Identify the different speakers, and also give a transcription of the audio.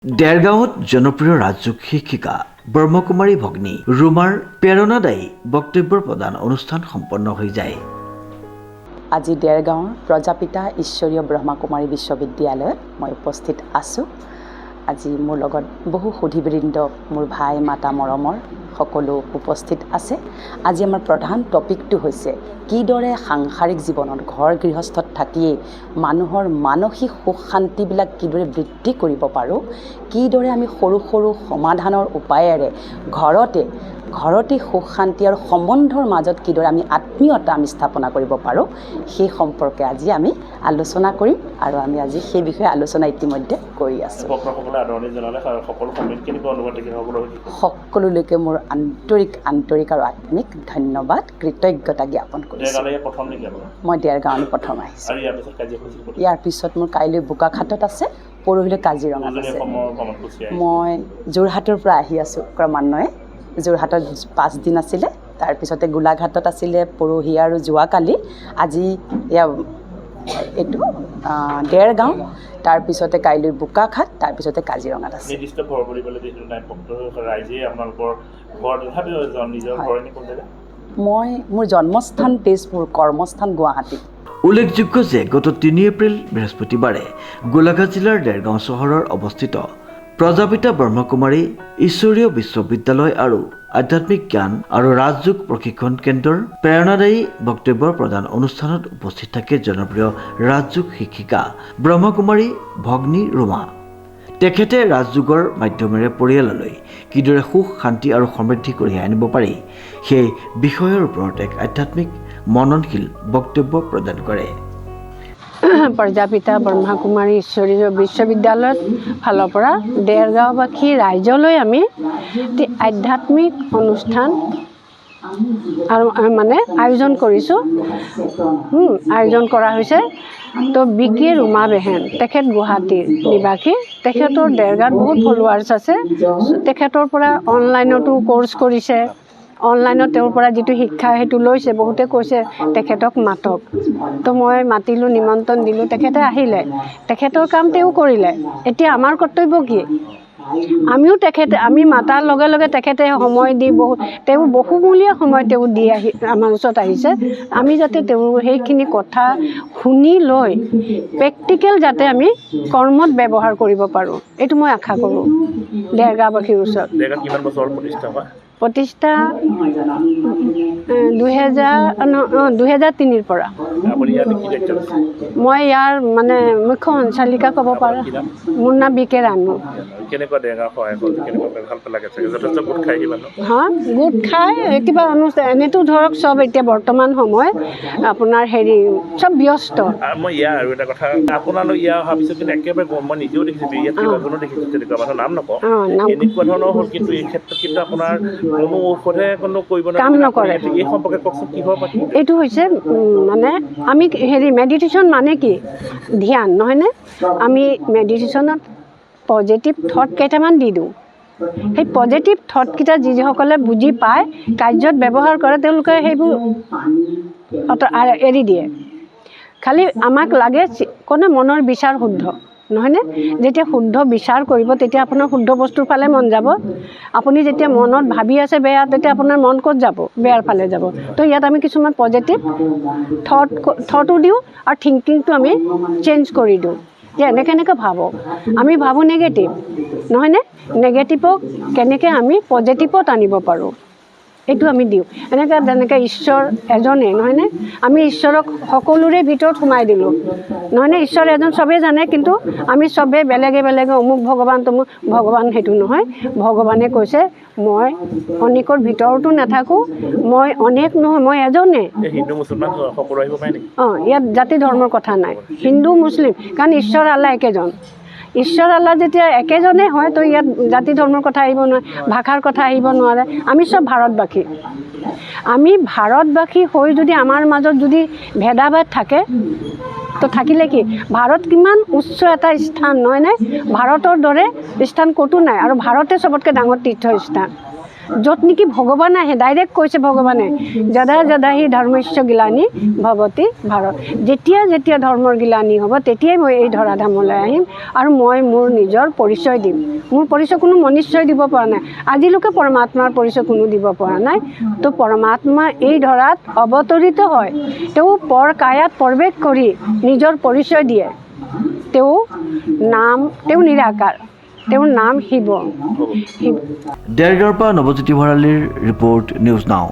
Speaker 1: দেৰগাঁৱত জনপ্ৰিয় ৰাজযোগ শিক্ষিকা ব্ৰহ্মকুমাৰী ভগ্নী ৰুমাৰ প্ৰেৰণাদায়ী বক্তব্যৰ প্ৰদান অনুষ্ঠান সম্পন্ন হৈ যায়।
Speaker 2: আজি দেৰগাঁৱৰ প্ৰজাপিতা ঈশ্বৰীয় ব্ৰহ্মকুমাৰী বিশ্ববিদ্যালয়ত মই উপস্থিত আছোঁ। আজি মোৰ লগত বহু সুধীবৃন্দ, মোৰ ভাই মাতা মৰমৰ সকলো উপস্থিত আছে। আজি আমাৰ প্ৰধান টপিকটো হৈছে কিদৰে সাংসাৰিক জীৱনত ঘৰ গৃহস্থত থাকিয়েই মানুহৰ মানসিক সুখ শান্তিবিলাক কিদৰে বৃদ্ধি কৰিব পাৰোঁ, কিদৰে আমি সৰু সৰু সমাধানৰ উপায়েৰে ঘৰতে সুখ শান্তি আৰু সম্বন্ধৰ মাজত কিদৰে আমি আত্মীয়তা স্থাপনা কৰিব পাৰোঁ, সেই সম্পৰ্কে আজি আমি আলোচনা কৰিম আৰু আমি আজি সেই বিষয়ে আলোচনা ইতিমধ্যে কৰি আছোঁ। সকলোলৈকে মোৰ আন্তৰিক আৰু আত্মিক ধন্যবাদ, কৃতজ্ঞতা জ্ঞাপন কৰিছোঁ। মই দেৰগাঁৱলৈ প্ৰথম আহিছোঁ। ইয়াৰ পিছত মোৰ কাইলৈ বোকাখাটত আছে, পৰহিলৈ কাজিৰঙাত আছে। মই যোৰহাটৰ পৰা আহি আছোঁ ক্ৰমান্বয়ে। যোৰহাটত 5 দিন আছিলে, তাৰপিছতে গোলাঘাটত আছিলে পৰহি আৰু যোৱাকালি। আজি এইটো দেৰগাঁও, তাৰপিছতে কাইলৈ বোকাখাট, তাৰপিছতে কাজিৰঙাত আছে। মোৰ জন্মস্থান তেজপুৰ, কৰ্মস্থান গুৱাহাটী।
Speaker 1: উল্লেখযোগ্য যে গত 3 এপ্ৰিল বৃহস্পতিবাৰে গোলাঘাট জিলাৰ দেৰগাঁও চহৰৰ অৱস্থিত প্ৰজাপিতা ব্ৰহ্মকুমাৰী ঈশ্বৰীয় বিশ্ববিদ্যালয় আৰু আধ্যাত্মিক জ্ঞান আৰু ৰাজযোগ প্ৰশিক্ষণ কেন্দ্ৰৰ প্ৰেৰণাদায়ী বক্তব্যৰ প্ৰদান অনুষ্ঠানত উপস্থিত থাকে জনপ্ৰিয় ৰাজযোগ শিক্ষিকা ব্ৰহ্মকুমাৰী ভগ্নী ৰুমা। তেখেতে ৰাজযোগৰ মাধ্যমেৰে পৰিয়াললৈ কিদৰে সুখ শান্তি আৰু সমৃদ্ধি কঢ়িয়াই আনিব পাৰি সেই বিষয়ৰ ওপৰত এক আধ্যাত্মিক মননশীল বক্তব্য প্ৰদান কৰে।
Speaker 3: প্ৰজাপিতা ব্ৰহ্মকুমাৰী ঈশ্বৰীয় বিশ্ববিদ্যালয়ৰ ফালৰ পৰা দেৰগাঁওবাসী ৰাইজলৈ আমি আধ্যাত্মিক অনুষ্ঠান আৰু আয়োজন কৰিছোঁ। আয়োজন কৰা হৈছে তো বিকে ৰুমা বেহেন, তেখেত গুৱাহাটীৰ নিবাসী। তেখেতৰ দেৰগাঁৱত বহুত ফলোৱাৰ্ছ আছে। তেখেতৰ পৰা অনলাইনতো কোৰ্চ কৰিছে। অনলাইনত তেওঁৰ পৰা যিটো শিক্ষা সেইটো লৈছে। বহুতে কৈছে তেখেতক মাতক, তো মই মাতিলোঁ, নিমন্ত্ৰণ দিলোঁ, তেখেতে আহিলে, তেখেতৰ কাম তেওঁ কৰিলে। এতিয়া আমাৰ কৰ্তব্য কি? আমি মাতাৰ লগে লগে তেখেতে সময় দি তেওঁ বহুমূলীয়া সময় তেওঁ দি আমাৰ ওচৰত আহিছে। আমি যাতে তেওঁৰ সেইখিনি কথা শুনি লৈ প্ৰেক্টিকেল যাতে আমি কৰ্মত ব্যৱহাৰ কৰিব পাৰোঁ, এইটো মই আশা কৰোঁ দেৰগাঁওবাসীৰ ওচৰত। প্ৰতিষ্ঠা 2003ৰ পৰা। মই ইয়াৰ মুখ্য সঞ্চালিকা ক'ব পাৰোঁ। মোৰ নাম বিকে ৰাণু। গোট খাই কিবা অনুষ্ঠান এনেতো ধৰক চব এতিয়া বৰ্তমান সময় আপোনাৰ চব ব্যস্ত।
Speaker 4: মই ইয়াৰ আৰু এটা কথা, আপোনালোক ইয়াৰ অহাৰ পিছত কিন্তু একেবাৰে মই নিজেও দেখিছোঁ, ইয়াত কেইবাজনো দেখিছোঁ তেনেকুৱা মানুহ, নাম নকওঁ, এনেকুৱা ধৰণৰ হ'ল। কিন্তু এই ক্ষেত্ৰত কিন্তু আপোনাৰ কোনো ঔষধে কোনো কৰিব
Speaker 3: কাম নকৰে।
Speaker 4: এই সম্পৰ্কে কওকচোন, কিহৰ পৰা?
Speaker 3: এইটো হৈছে আমি মেডিটেশ্যন মানে কি? ধ্যান, নহয়নে? আমি মেডিটেশ্যনত পজিটিভ থট কেইটামান দি দিওঁ। সেই পজিটিভ থটকেইটা যিসকলে বুজি পায়, কাৰ্যত ব্যৱহাৰ কৰে, তেওঁলোকে সেইবোৰ এৰি দিয়ে। খালি আমাক লাগে মনৰ বিচাৰ শুদ্ধ, নহয়নে? যেতিয়া শুদ্ধ বিচাৰ কৰিব তেতিয়া আপোনাৰ শুদ্ধ বস্তুৰ ফালে মন যাব। আপুনি যেতিয়া মনত ভাবি আছে বেয়া, তেতিয়া আপোনাৰ মন ক'ত যাব? বেয়াৰ ফালে যাব। তো ইয়াত আমি কিছুমান পজিটিভ থটো দিওঁ আৰু থিংকিংটো আমি চেঞ্জ কৰি দিওঁ যে এনেকৈ ভাবক। আমি ভাবোঁ নেগেটিভ, নহয়নে? নেগেটিভক কেনেকৈ আমি পজিটিভত আনিব পাৰোঁ, এইটো আমি দিওঁ। যেনেকৈ ঈশ্বৰ এজনে, নহয়নে? আমি ঈশ্বৰক সকলোৰে ভিতৰত সোমাই দিলোঁ, নহয়নে? ঈশ্বৰ এজন চবেই জানে, কিন্তু আমি চবেই বেলেগে অমুক ভগৱান তমুক ভগৱান, সেইটো নহয়। ভগৱানে কৈছে মই অনেকৰ ভিতৰতো নাথাকোঁ, মই অনেক নহয়, মই এজনে।
Speaker 4: হিন্দু মুছলমান সকলো আহিব পাৰে নেকি?
Speaker 3: ইয়াত জাতি ধৰ্মৰ কথা নাই, হিন্দু মুছলিম, কাৰণ ঈশ্বৰ আল্লাহ একেজন। ঈশ্বৰ আল্লাহ যেতিয়া একেজনে হয়, তো ইয়াত জাতি ধৰ্মৰ কথা আহিব নোৱাৰে, ভাষাৰ কথা আহিব নোৱাৰে। আমি চব ভাৰতবাসী। আমি ভাৰতবাসী হৈ যদি আমাৰ মাজত যদি ভেদাভেদ থাকে, তো থাকিলে কি? ভাৰত কিমান উচ্চ এটা স্থান, নহয়নে? ভাৰতৰ দৰে স্থান ক'তো নাই, আৰু ভাৰতে চবতকৈ ডাঙৰ তীৰ্থস্থান। য'ত নেকি ভগৱান আহে, ডাইৰেক্ট কৈছে ভগৱানে যদা যদা হি ধৰ্মস্য গিলানি ভৱতি ভাৰত, যেতিয়া যেতিয়া ধৰ্মৰ গিলানি হ'ব তেতিয়াই মই এই ধৰাধামলৈ আহিম আৰু মই মোৰ নিজৰ পৰিচয় দিম। মোৰ পৰিচয় কোনো মনুষ্যই দিব পৰা নাই, আজিলৈকে পৰমাত্মাৰ পৰিচয় কোনো দিব পৰা নাই। তো পৰমাত্মা এই ধৰাত অৱতৰিত হয়, তেওঁ পৰ কায়াত প্ৰৱেশ কৰি নিজৰ পৰিচয় দিয়ে। তেওঁ নিৰাকাৰ, তেওঁৰ নাম শিৱ।
Speaker 1: দেৰগাঁৱৰ পৰা নৱজ্যোতি ভঁৰালীৰ ৰিপৰ্ট, নিউজ নাও।